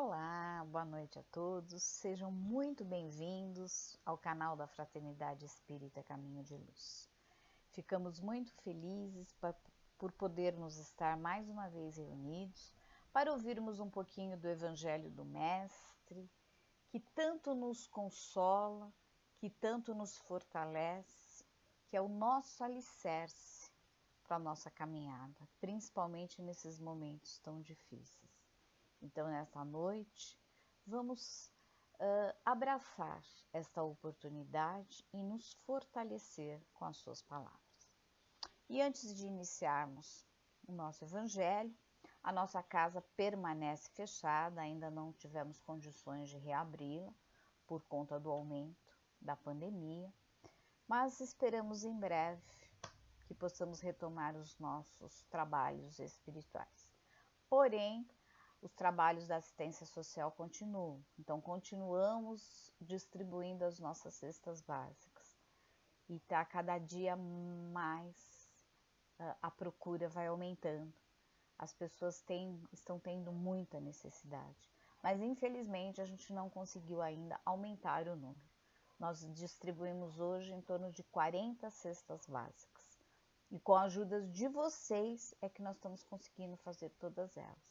Olá, boa noite a todos. Sejam muito bem-vindos ao canal da Fraternidade Espírita Caminho de Luz. Ficamos muito felizes por podermos estar mais uma vez reunidos para ouvirmos um pouquinho do Evangelho do Mestre, que tanto nos consola, que tanto nos fortalece, que é o nosso alicerce para a nossa caminhada, principalmente nesses momentos tão difíceis. Então, nesta noite, vamos abraçar esta oportunidade e nos fortalecer com as suas palavras. E antes de iniciarmos o nosso evangelho, a nossa casa permanece fechada, ainda não tivemos condições de reabri-la por conta do aumento da pandemia, mas esperamos em breve que possamos retomar os nossos trabalhos espirituais. Porém, os trabalhos da assistência social continuam, então continuamos distribuindo as nossas cestas básicas e cada dia mais a procura vai aumentando, as pessoas estão tendo muita necessidade, mas infelizmente a gente não conseguiu ainda aumentar o número. Nós distribuímos hoje em torno de 40 cestas básicas e com a ajuda de vocês é que nós estamos conseguindo fazer todas elas.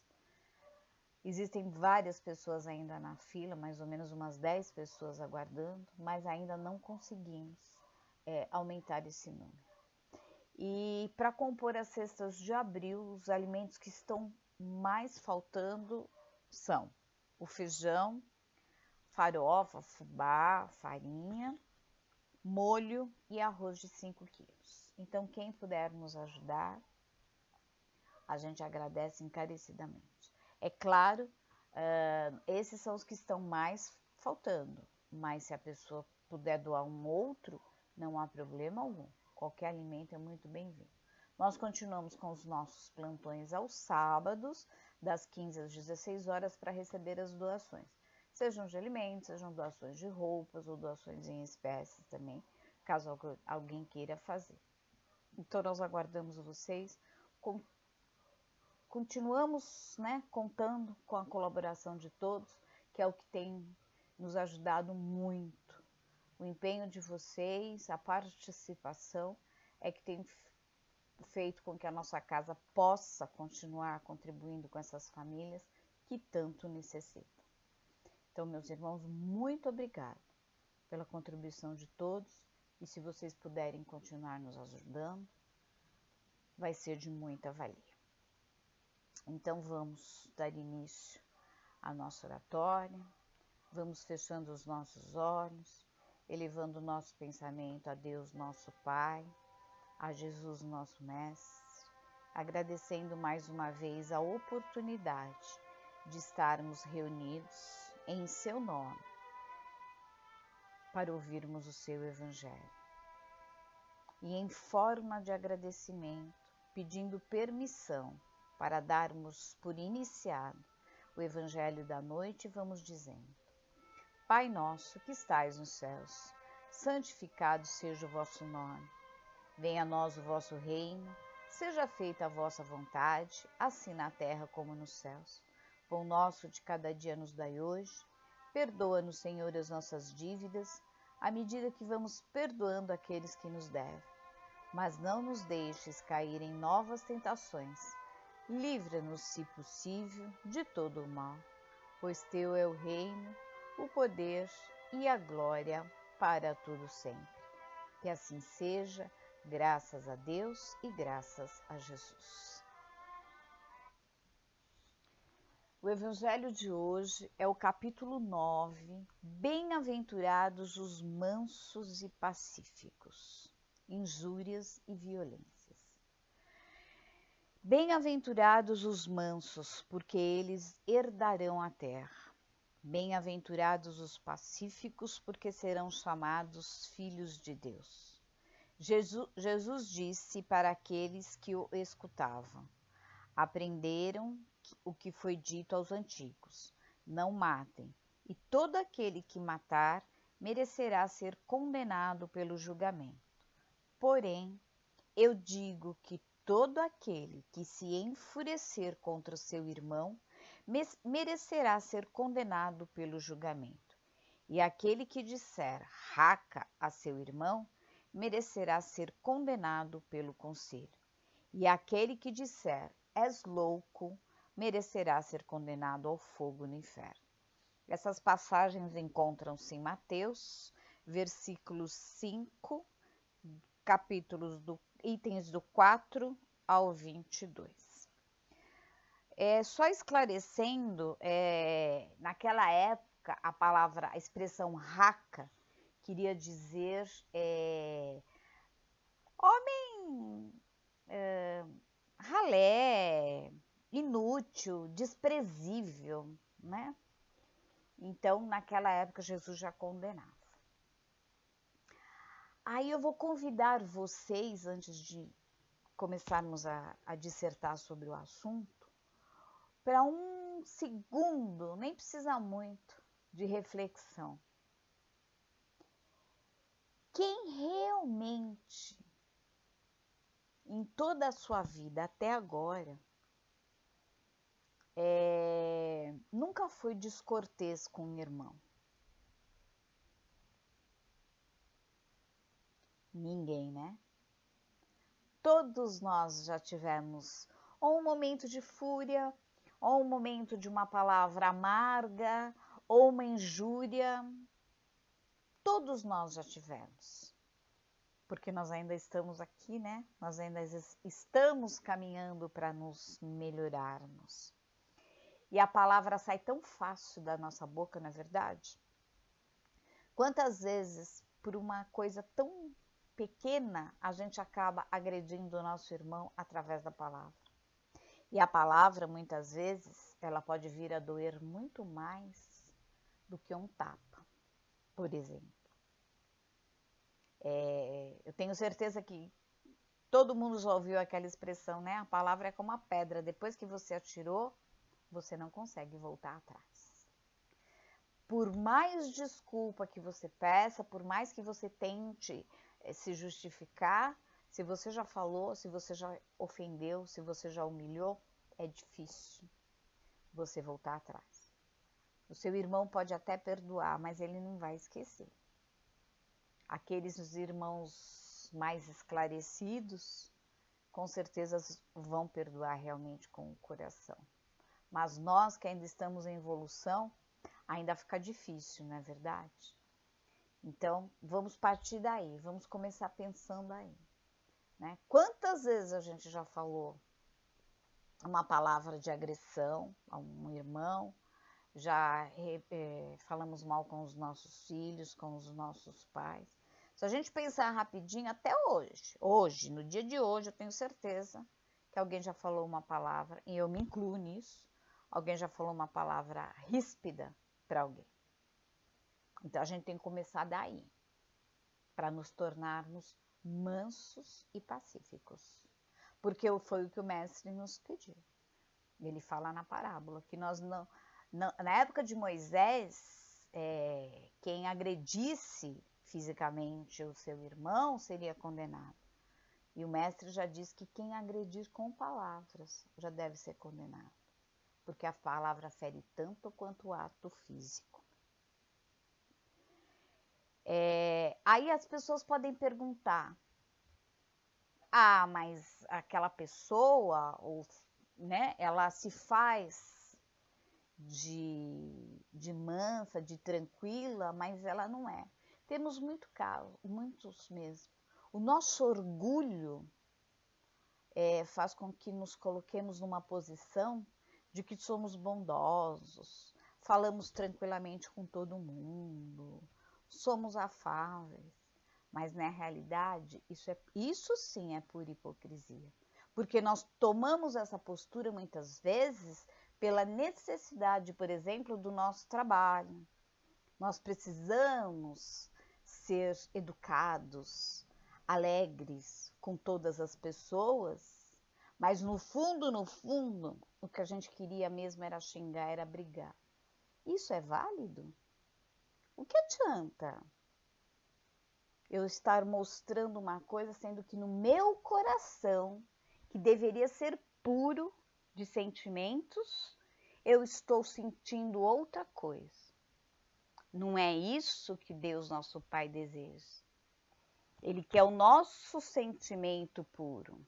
Existem várias pessoas ainda na fila, mais ou menos umas 10 pessoas aguardando, mas ainda não conseguimos aumentar esse número. E para compor as cestas de abril, os alimentos que estão mais faltando são o feijão, farofa, fubá, farinha, molho e arroz de 5 quilos. Então, quem puder nos ajudar, a gente agradece encarecidamente. É claro, esses são os que estão mais faltando, mas se a pessoa puder doar um outro, não há problema algum. Qualquer alimento é muito bem-vindo. Nós continuamos com os nossos plantões aos sábados, das 15 às 16 horas, para receber as doações. Sejam de alimentos, sejam doações de roupas ou doações em espécies também, caso alguém queira fazer. Então, nós aguardamos vocês. Continuamos contando com a colaboração de todos, que é o que tem nos ajudado muito. O empenho de vocês, a participação, é que tem feito com que a nossa casa possa continuar contribuindo com essas famílias que tanto necessitam. Então, meus irmãos, muito obrigada pela contribuição de todos e se vocês puderem continuar nos ajudando, vai ser de muita valia. Então, vamos dar início à nossa oratória, vamos fechando os nossos olhos, elevando o nosso pensamento a Deus, nosso Pai, a Jesus, nosso Mestre, agradecendo mais uma vez a oportunidade de estarmos reunidos em seu nome para ouvirmos o seu Evangelho. E em forma de agradecimento, pedindo permissão para darmos por iniciado o Evangelho da noite, vamos dizendo: Pai nosso que estais nos céus, santificado seja o vosso nome. Venha a nós o vosso reino, seja feita a vossa vontade, assim na terra como nos céus. Pão nosso de cada dia nos dai hoje. Perdoa-nos, Senhor, as nossas dívidas, à medida que vamos perdoando aqueles que nos devem. Mas não nos deixes cair em novas tentações. Livra-nos, se possível, de todo o mal, pois teu é o reino, o poder e a glória para tudo sempre. Que assim seja, graças a Deus e graças a Jesus. O Evangelho de hoje é o capítulo 9, Bem-aventurados os mansos e pacíficos, injúrias e violências. Bem-aventurados os mansos, porque eles herdarão a terra. Bem-aventurados os pacíficos, porque serão chamados filhos de Deus. Jesus disse para aqueles que o escutavam: aprenderam o que foi dito aos antigos: não matem, e todo aquele que matar merecerá ser condenado pelo julgamento. Porém, eu digo que todo aquele que se enfurecer contra o seu irmão merecerá ser condenado pelo julgamento. E aquele que disser raca a seu irmão, merecerá ser condenado pelo conselho. E aquele que disser és louco, merecerá ser condenado ao fogo no inferno. Essas passagens encontram-se em Mateus, versículos 5, itens do 4 ao 22. Só esclarecendo, naquela época a expressão raca queria dizer homem ralé, inútil, desprezível, né? Então, naquela época, Jesus já condenava. Aí eu vou convidar vocês, antes de começarmos a dissertar sobre o assunto, para um segundo, nem precisa muito, de reflexão. Quem realmente, em toda a sua vida até agora, nunca foi descortês com um irmão? Ninguém, né? Todos nós já tivemos ou um momento de fúria, ou um momento de uma palavra amarga, ou uma injúria. Todos nós já tivemos. Porque nós ainda estamos aqui, né? Nós ainda estamos caminhando para nos melhorarmos. E a palavra sai tão fácil da nossa boca, não é verdade? Quantas vezes, por uma coisa tão pequena, a gente acaba agredindo o nosso irmão através da palavra. E a palavra, muitas vezes, ela pode vir a doer muito mais do que um tapa, por exemplo. Eu tenho certeza que todo mundo já ouviu aquela expressão, né? A palavra é como a pedra, depois que você atirou, você não consegue voltar atrás. Por mais desculpa que você peça, por mais que você tente se justificar, se você já falou, se você já ofendeu, se você já humilhou, é difícil você voltar atrás. O seu irmão pode até perdoar, mas ele não vai esquecer. Aqueles irmãos mais esclarecidos, com certeza vão perdoar realmente com o coração. Mas nós que ainda estamos em evolução, ainda fica difícil, não é verdade? Então, vamos partir daí, vamos começar pensando aí, né? Quantas vezes a gente já falou uma palavra de agressão a um irmão, já falamos mal com os nossos filhos, com os nossos pais. Se a gente pensar rapidinho, até hoje, no dia de hoje, eu tenho certeza que alguém já falou uma palavra, e eu me incluo nisso, alguém já falou uma palavra ríspida para alguém. Então, a gente tem que começar daí, para nos tornarmos mansos e pacíficos. Porque foi o que o mestre nos pediu. Ele fala na parábola, que nós não... Na época de Moisés, quem agredisse fisicamente o seu irmão seria condenado. E o mestre já diz que quem agredir com palavras já deve ser condenado. Porque a palavra fere tanto quanto o ato físico. Aí as pessoas podem perguntar, mas aquela pessoa, né, ela se faz de mansa, de tranquila, mas ela não é. Temos muitos mesmo. O nosso orgulho faz com que nos coloquemos numa posição de que somos bondosos, falamos tranquilamente com todo mundo, somos afáveis, mas na realidade isso sim é pura hipocrisia, porque nós tomamos essa postura muitas vezes pela necessidade, por exemplo, do nosso trabalho. Nós precisamos ser educados, alegres com todas as pessoas, mas no fundo, o que a gente queria mesmo era xingar, era brigar. Isso é válido? O que adianta eu estar mostrando uma coisa, sendo que no meu coração, que deveria ser puro de sentimentos, eu estou sentindo outra coisa. Não é isso que Deus, nosso Pai, deseja. Ele quer o nosso sentimento puro.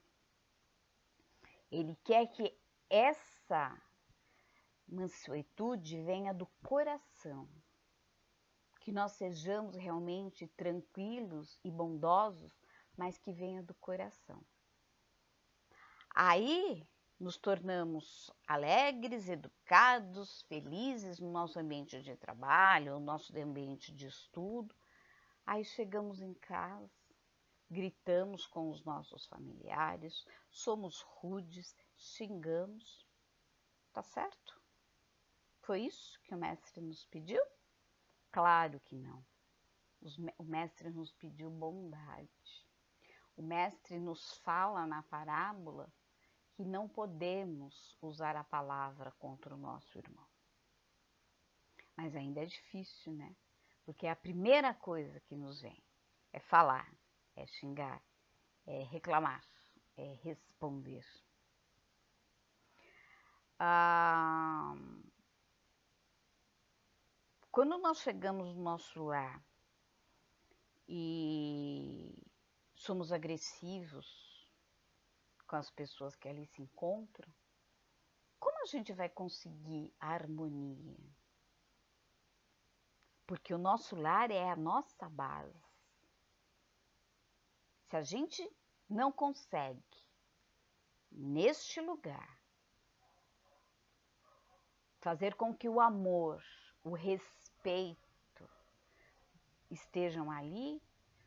Ele quer que essa mansuetude venha do coração. Que nós sejamos realmente tranquilos e bondosos, mas que venha do coração. Aí nos tornamos alegres, educados, felizes no nosso ambiente de trabalho, no nosso ambiente de estudo. Aí chegamos em casa, gritamos com os nossos familiares, somos rudes, xingamos. Tá certo? Foi isso que o mestre nos pediu? Claro que não. O mestre nos pediu bondade. O mestre nos fala na parábola que não podemos usar a palavra contra o nosso irmão. Mas ainda é difícil, né? Porque a primeira coisa que nos vem é falar, é xingar, é reclamar, é responder. Quando nós chegamos no nosso lar e somos agressivos com as pessoas que ali se encontram, como a gente vai conseguir a harmonia? Porque o nosso lar é a nossa base. Se a gente não consegue, neste lugar, fazer com que o amor, o respeito estejam ali,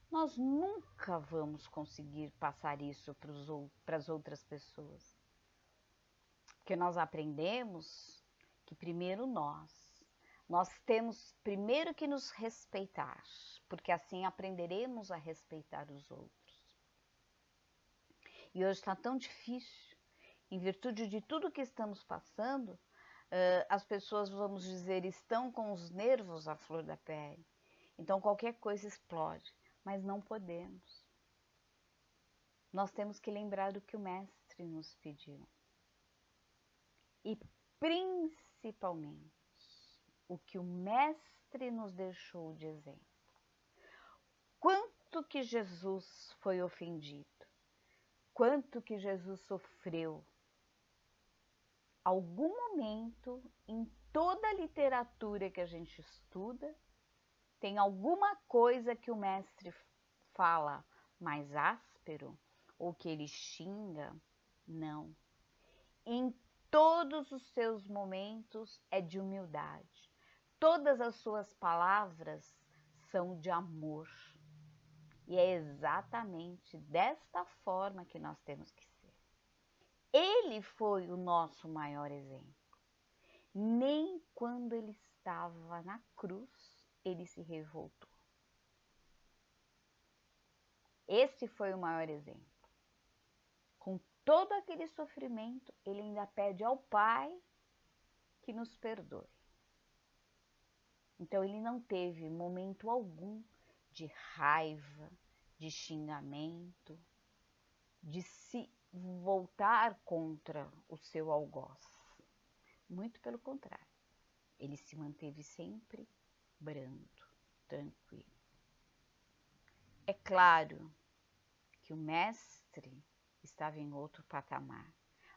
nós nunca vamos conseguir passar isso para as outras pessoas. Porque nós aprendemos que primeiro nós temos primeiro que nos respeitar, porque assim aprenderemos a respeitar os outros. E hoje está tão difícil, em virtude de tudo que estamos passando, as pessoas, vamos dizer, estão com os nervos à flor da pele. Então qualquer coisa explode, mas não podemos. Nós temos que lembrar do que o mestre nos pediu. E principalmente o que o mestre nos deixou de exemplo. Quanto que Jesus foi ofendido, quanto que Jesus sofreu. Algum momento, em toda a literatura que a gente estuda, tem alguma coisa que o mestre fala mais áspero ou que ele xinga? Não. Em todos os seus momentos é de humildade. Todas as suas palavras são de amor. E é exatamente desta forma que nós temos que ser. Ele foi o nosso maior exemplo. Nem quando ele estava na cruz, ele se revoltou. Esse foi o maior exemplo. Com todo aquele sofrimento, ele ainda pede ao Pai que nos perdoe. Então, ele não teve momento algum de raiva, de xingamento, de se voltar contra o seu algoz. Muito pelo contrário, ele se manteve sempre brando, tranquilo. É claro que o mestre estava em outro patamar,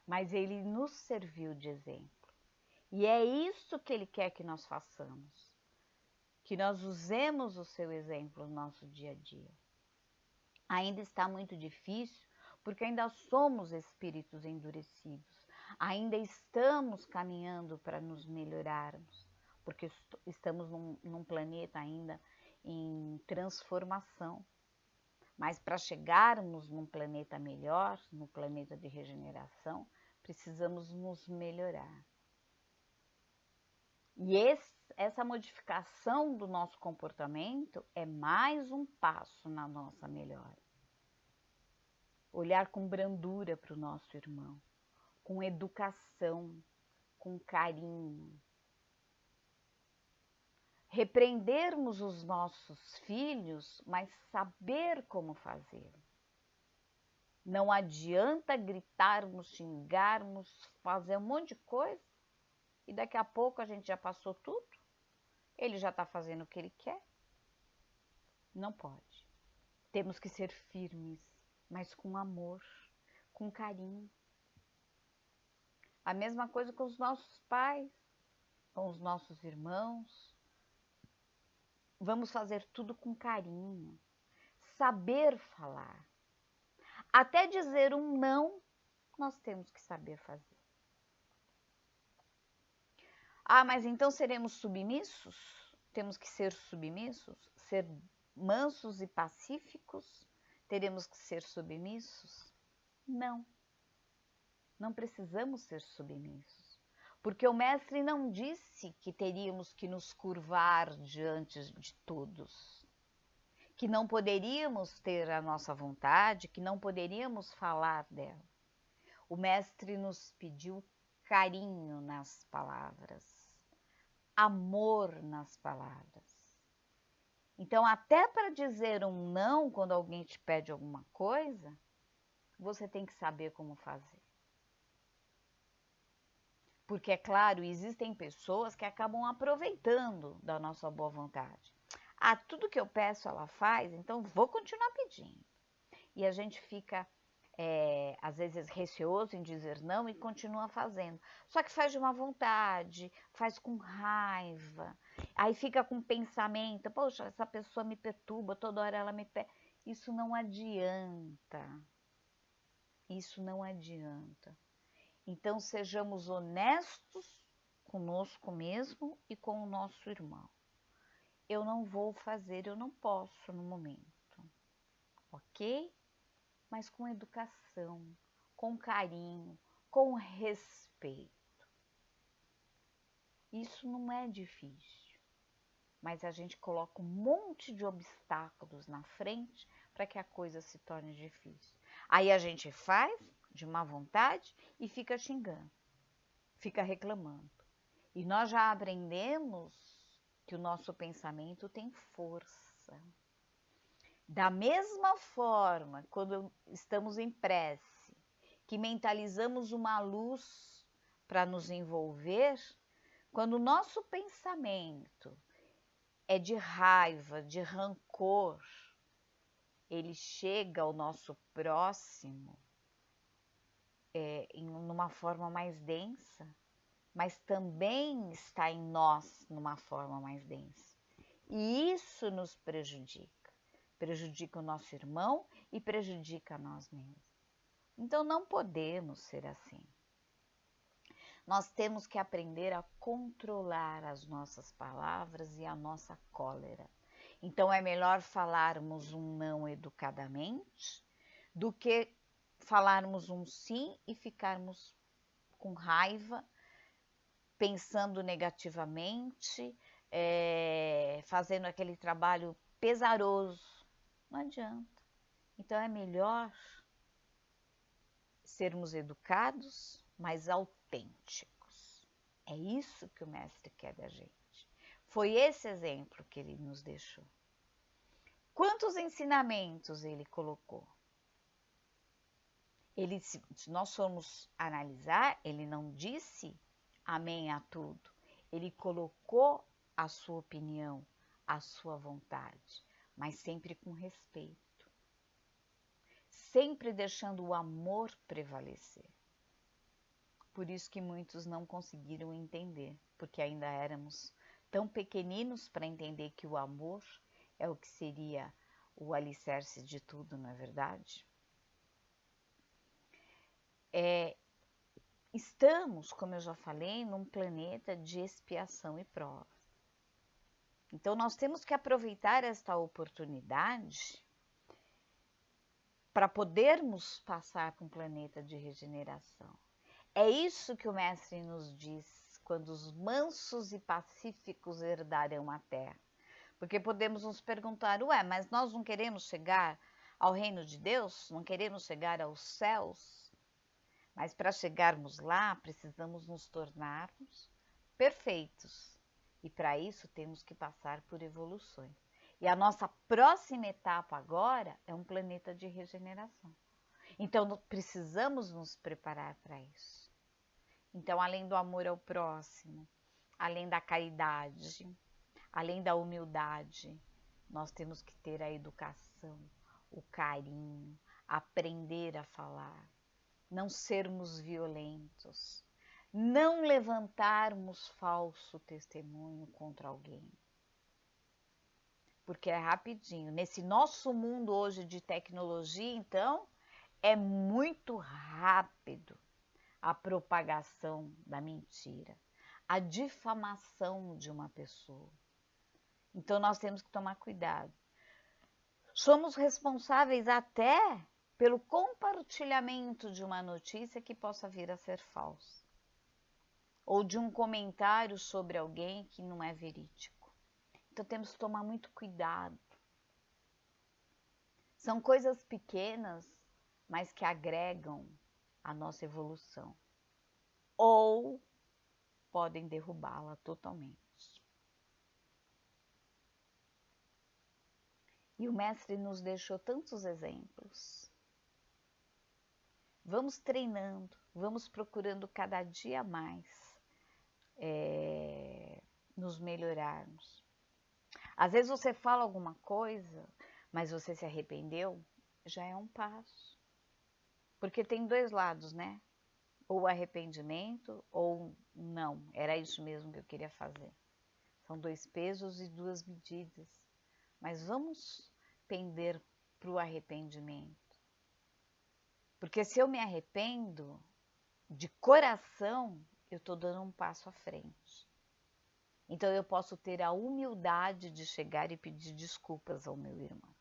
mas ele nos serviu de exemplo. E é isso que ele quer que nós façamos, que nós usemos o seu exemplo no nosso dia a dia. Ainda está muito difícil, porque ainda somos espíritos endurecidos, ainda estamos caminhando para nos melhorarmos, porque estamos num planeta ainda em transformação. Mas para chegarmos num planeta melhor, no planeta de regeneração, precisamos nos melhorar. E essa modificação do nosso comportamento é mais um passo na nossa melhora. Olhar com brandura para o nosso irmão, com educação, com carinho. Repreendermos os nossos filhos, mas saber como fazer. Não adianta gritarmos, xingarmos, fazer um monte de coisa e daqui a pouco a gente já passou tudo, ele já está fazendo o que ele quer. Não pode. Temos que ser firmes, mas com amor, com carinho. A mesma coisa com os nossos pais, com os nossos irmãos. Vamos fazer tudo com carinho. Saber falar. Até dizer um não, nós temos que saber fazer. Ah, mas então seremos submissos? Temos que ser submissos? Ser mansos e pacíficos? Teremos que ser submissos? Não. Não precisamos ser submissos. Porque o mestre não disse que teríamos que nos curvar diante de todos. Que não poderíamos ter a nossa vontade, que não poderíamos falar dela. O mestre nos pediu carinho nas palavras, amor nas palavras. Então, até para dizer um não quando alguém te pede alguma coisa, você tem que saber como fazer. Porque, é claro, existem pessoas que acabam aproveitando da nossa boa vontade. Ah, tudo que eu peço ela faz, então vou continuar pedindo. E a gente fica, às vezes, receoso em dizer não e continua fazendo. Só que faz de má vontade, faz com raiva. Aí fica com pensamento, poxa, essa pessoa me perturba, toda hora ela me pede. Isso não adianta. Isso não adianta. Então, sejamos honestos conosco mesmo e com o nosso irmão. Eu não vou fazer, eu não posso no momento, ok? Mas com educação, com carinho, com respeito. Isso não é difícil, mas a gente coloca um monte de obstáculos na frente para que a coisa se torne difícil. Aí a gente faz de má vontade e fica xingando, fica reclamando. E nós já aprendemos que o nosso pensamento tem força. Da mesma forma, quando estamos em prece, que mentalizamos uma luz para nos envolver, quando o nosso pensamento é de raiva, de rancor, ele chega ao nosso próximo numa forma mais densa, mas também está em nós numa forma mais densa. E isso nos prejudica. Prejudica o nosso irmão e prejudica a nós mesmos. Então não podemos ser assim. Nós temos que aprender a controlar as nossas palavras e a nossa cólera. Então é melhor falarmos um não educadamente do que falarmos um sim e ficarmos com raiva, pensando negativamente, fazendo aquele trabalho pesaroso. Não adianta. Então é melhor sermos educados, mas autênticos. É isso que o mestre quer da gente. Foi esse exemplo que ele nos deixou. Quantos ensinamentos ele colocou? Se nós formos analisar, ele não disse amém a tudo. Ele colocou a sua opinião, a sua vontade, mas sempre com respeito. Sempre deixando o amor prevalecer. Por isso que muitos não conseguiram entender, porque ainda éramos tão pequeninos para entender que o amor é o que seria o alicerce de tudo, não é verdade? Estamos, como eu já falei, num planeta de expiação e prova. Então, nós temos que aproveitar esta oportunidade para podermos passar para um planeta de regeneração. É isso que o mestre nos diz, quando os mansos e pacíficos herdarão a terra. Porque podemos nos perguntar, mas nós não queremos chegar ao reino de Deus? Não queremos chegar aos céus? Mas para chegarmos lá, precisamos nos tornarmos perfeitos. E para isso temos que passar por evoluções. E a nossa próxima etapa agora é um planeta de regeneração. Então precisamos nos preparar para isso. Então, além do amor ao próximo, além da caridade, além da humildade, nós temos que ter a educação, o carinho, aprender a falar, não sermos violentos, não levantarmos falso testemunho contra alguém. Porque é rapidinho. Nesse nosso mundo hoje de tecnologia, então, é muito rápido a propagação da mentira, a difamação de uma pessoa. Então, nós temos que tomar cuidado. Somos responsáveis até pelo compartilhamento de uma notícia que possa vir a ser falsa, ou de um comentário sobre alguém que não é verídico. Então, temos que tomar muito cuidado. São coisas pequenas, mas que agregam a nossa evolução, ou podem derrubá-la totalmente. E o mestre nos deixou tantos exemplos. Vamos treinando, vamos procurando cada dia mais nos melhorarmos. Às vezes você fala alguma coisa, mas você se arrependeu, já é um passo. Porque tem dois lados, né? Ou arrependimento, ou não, era isso mesmo que eu queria fazer. São dois pesos e duas medidas. Mas vamos pender para o arrependimento. Porque se eu me arrependo, de coração, eu estou dando um passo à frente. Então eu posso ter a humildade de chegar e pedir desculpas ao meu irmão.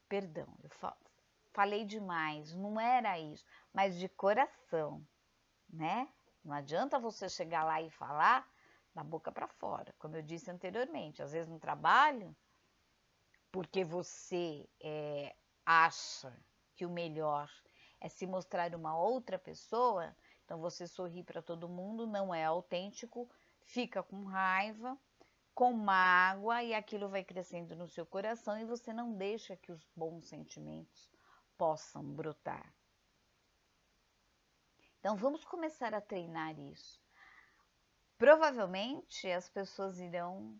Perdão, eu falei demais, não era isso, mas de coração, né? Não adianta você chegar lá e falar da boca para fora, como eu disse anteriormente. Às vezes no trabalho, porque você acha que o melhor é se mostrar uma outra pessoa, então você sorri para todo mundo, não é autêntico, fica com raiva, com mágoa, e aquilo vai crescendo no seu coração e você não deixa que os bons sentimentos possam brotar. Então vamos começar a treinar isso. Provavelmente as pessoas irão,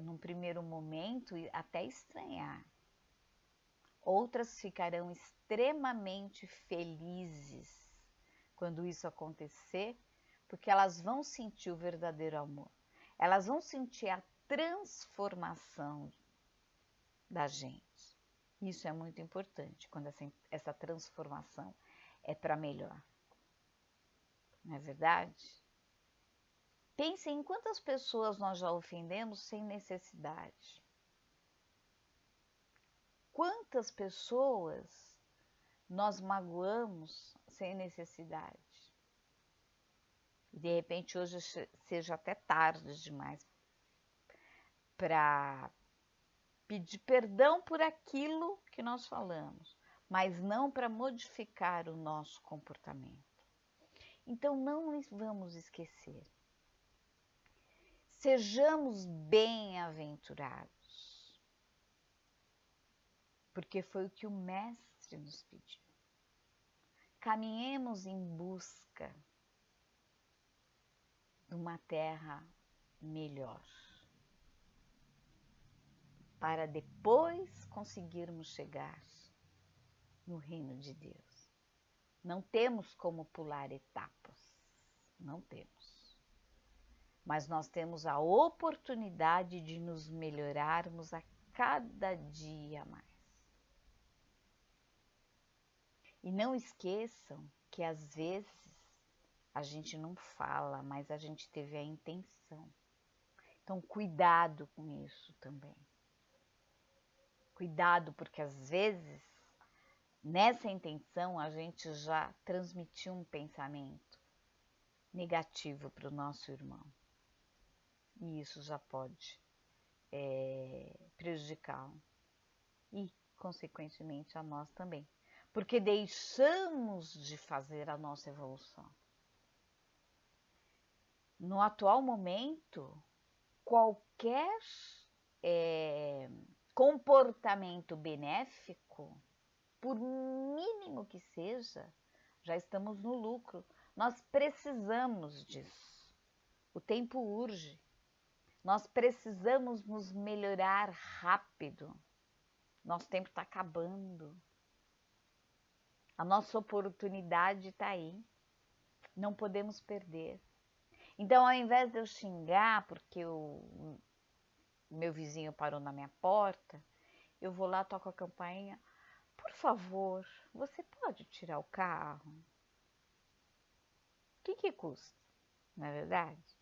num primeiro momento, até estranhar. Outras ficarão extremamente felizes quando isso acontecer, porque elas vão sentir o verdadeiro amor. Elas vão sentir a transformação da gente. Isso é muito importante, quando essa transformação é para melhor. Não é verdade? Pensem em quantas pessoas nós já ofendemos sem necessidade. Quantas pessoas nós magoamos sem necessidade. E de repente hoje seja até tarde demais para pedir perdão por aquilo que nós falamos, mas não para modificar o nosso comportamento. Então não vamos esquecer. Sejamos bem-aventurados, porque foi o que o mestre nos pediu. Caminhemos em busca de uma terra melhor, para depois conseguirmos chegar no reino de Deus. Não temos como pular etapas, não temos. Mas nós temos a oportunidade de nos melhorarmos a cada dia mais. E não esqueçam que às vezes a gente não fala, mas a gente teve a intenção. Então, cuidado com isso também. Cuidado, porque às vezes, nessa intenção, a gente já transmitiu um pensamento negativo para o nosso irmão. E isso já pode prejudicá-lo. E, consequentemente, a nós também. Porque deixamos de fazer a nossa evolução. No atual momento, qualquer comportamento benéfico, por mínimo que seja, já estamos no lucro. Nós precisamos disso. O tempo urge. Nós precisamos nos melhorar rápido. Nosso tempo está acabando. A nossa oportunidade está aí. Não podemos perder. Então, ao invés de eu xingar porque o meu vizinho parou na minha porta, eu vou lá, toco a campainha. Por favor, você pode tirar o carro? O que custa, não é verdade?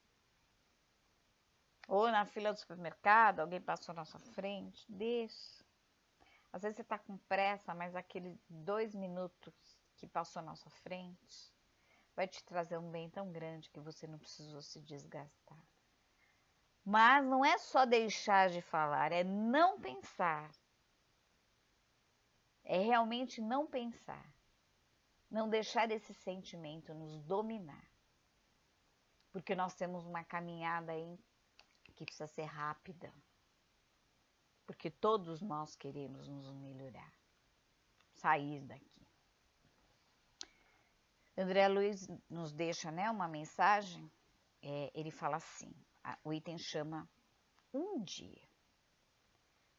Ou na fila do supermercado, alguém passou na sua frente, deixa. Às vezes você está com pressa, mas aqueles 2 minutos que passou na sua frente vai te trazer um bem tão grande que você não precisou se desgastar. Mas não é só deixar de falar, é não pensar. É realmente não pensar. Não deixar esse sentimento nos dominar. Porque nós temos uma caminhada aí que precisa ser rápida. Porque todos nós queremos nos melhorar. Sair daqui. André Luiz nos deixa, né, uma mensagem. Ele fala assim, o item chama Um Dia.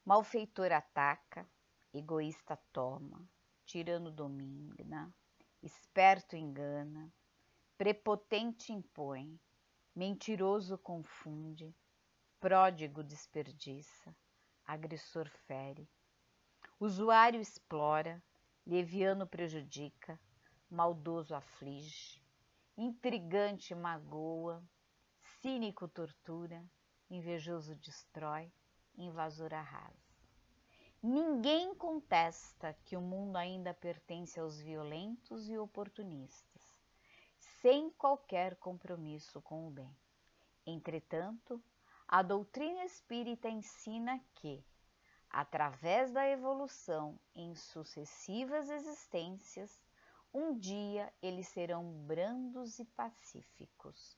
Malfeitor ataca, egoísta toma, tirano domina, esperto engana, prepotente impõe, mentiroso confunde, pródigo desperdiça, agressor fere, usuário explora, leviano prejudica, maldoso aflige, intrigante magoa, cínico tortura, invejoso destrói, invasor arrasa. Ninguém contesta que o mundo ainda pertence aos violentos e oportunistas, sem qualquer compromisso com o bem. Entretanto, a doutrina espírita ensina que, através da evolução em sucessivas existências, um dia eles serão brandos e pacíficos,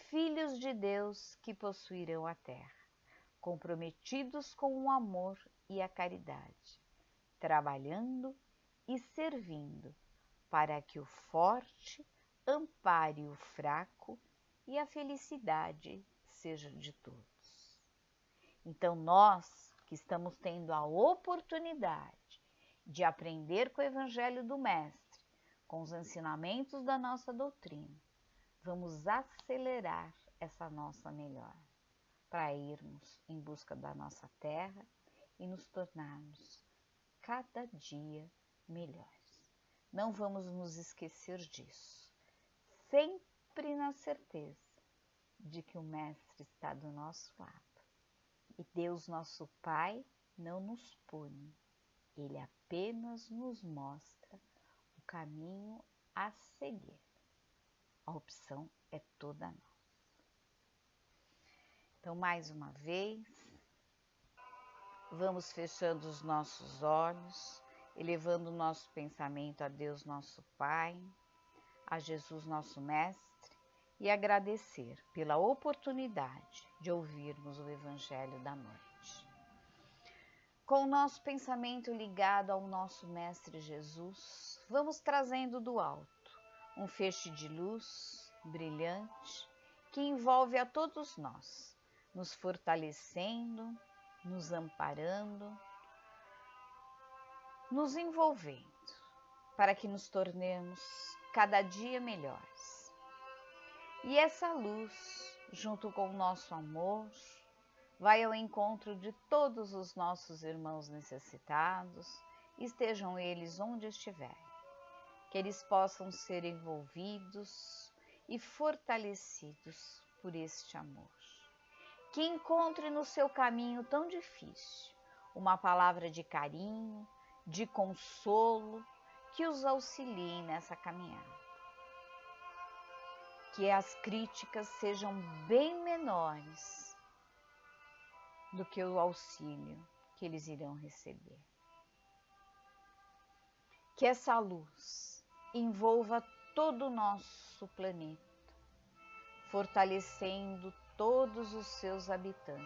filhos de Deus que possuirão a terra, comprometidos com o amor e a caridade, trabalhando e servindo para que o forte ampare o fraco e a felicidade seja de todos. Então, nós que estamos tendo a oportunidade de aprender com o Evangelho do Mestre, com os ensinamentos da nossa doutrina, vamos acelerar essa nossa melhora para irmos em busca da nossa terra e nos tornarmos cada dia melhores. Não vamos nos esquecer disso, sempre na certeza de que o Mestre está do nosso lado. E Deus, nosso Pai, não nos pune, Ele apenas nos mostra o caminho a seguir. A opção é toda nossa. Então, mais uma vez, vamos fechando os nossos olhos, elevando o nosso pensamento a Deus, nosso Pai, a Jesus, nosso Mestre, e agradecer pela oportunidade de ouvirmos o Evangelho da noite. Com o nosso pensamento ligado ao nosso Mestre Jesus, vamos trazendo do alto um feixe de luz brilhante que envolve a todos nós, nos fortalecendo, nos amparando, nos envolvendo, para que nos tornemos cada dia melhores. E essa luz, junto com o nosso amor, vai ao encontro de todos os nossos irmãos necessitados, estejam eles onde estiverem, que eles possam ser envolvidos e fortalecidos por este amor. Que encontre no seu caminho tão difícil uma palavra de carinho, de consolo, que os auxilie nessa caminhada. Que as críticas sejam bem menores do que o auxílio que eles irão receber. Que essa luz envolva todo o nosso planeta, fortalecendo todos os seus habitantes.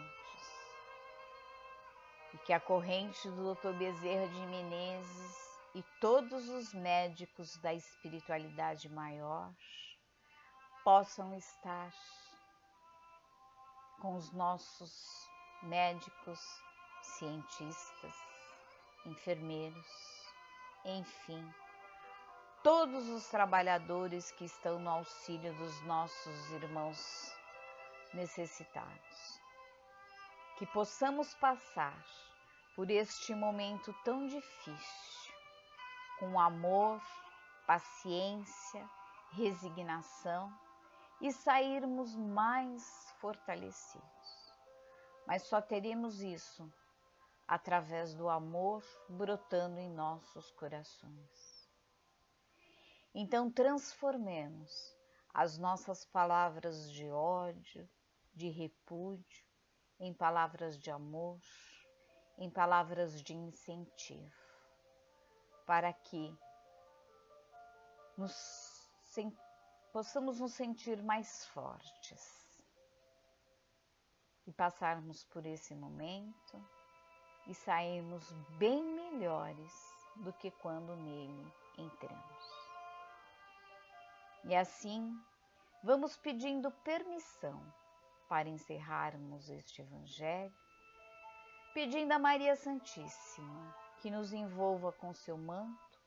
E que a corrente do Dr. Bezerra de Menezes e todos os médicos da espiritualidade maior possam estar com os nossos médicos, cientistas, enfermeiros, enfim, todos os trabalhadores que estão no auxílio dos nossos irmãos necessitados. Que possamos passar por este momento tão difícil, com amor, paciência, resignação e sairmos mais fortalecidos. Mas só teremos isso através do amor brotando em nossos corações. Então transformemos as nossas palavras de ódio, de repúdio, em palavras de amor, em palavras de incentivo, para que possamos nos sentir mais fortes e passarmos por esse momento e sairmos bem melhores do que quando nele entramos. E assim, vamos pedindo permissão para encerrarmos este Evangelho, pedindo a Maria Santíssima que nos envolva com seu manto,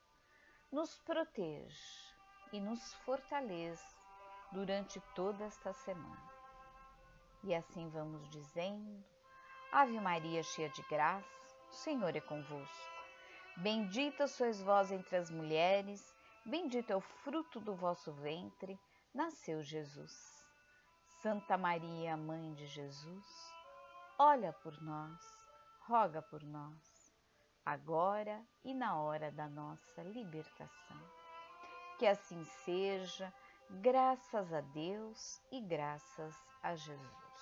nos proteja e nos fortaleça durante toda esta semana. E assim vamos dizendo: Ave Maria, cheia de graça, o Senhor é convosco. Bendita sois vós entre as mulheres, bendito é o fruto do vosso ventre, nasceu Jesus. Santa Maria, Mãe de Jesus, olha por nós, roga por nós, agora e na hora da nossa libertação. Que assim seja, graças a Deus e graças a Jesus.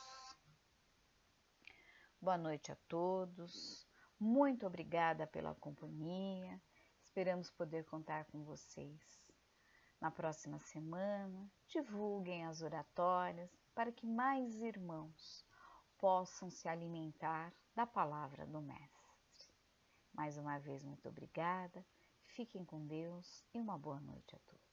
Boa noite a todos, muito obrigada pela companhia, esperamos poder contar com vocês. Na próxima semana, divulguem as oratórias para que mais irmãos possam se alimentar da palavra do Mestre. Mais uma vez, muito obrigada, fiquem com Deus e uma boa noite a todos.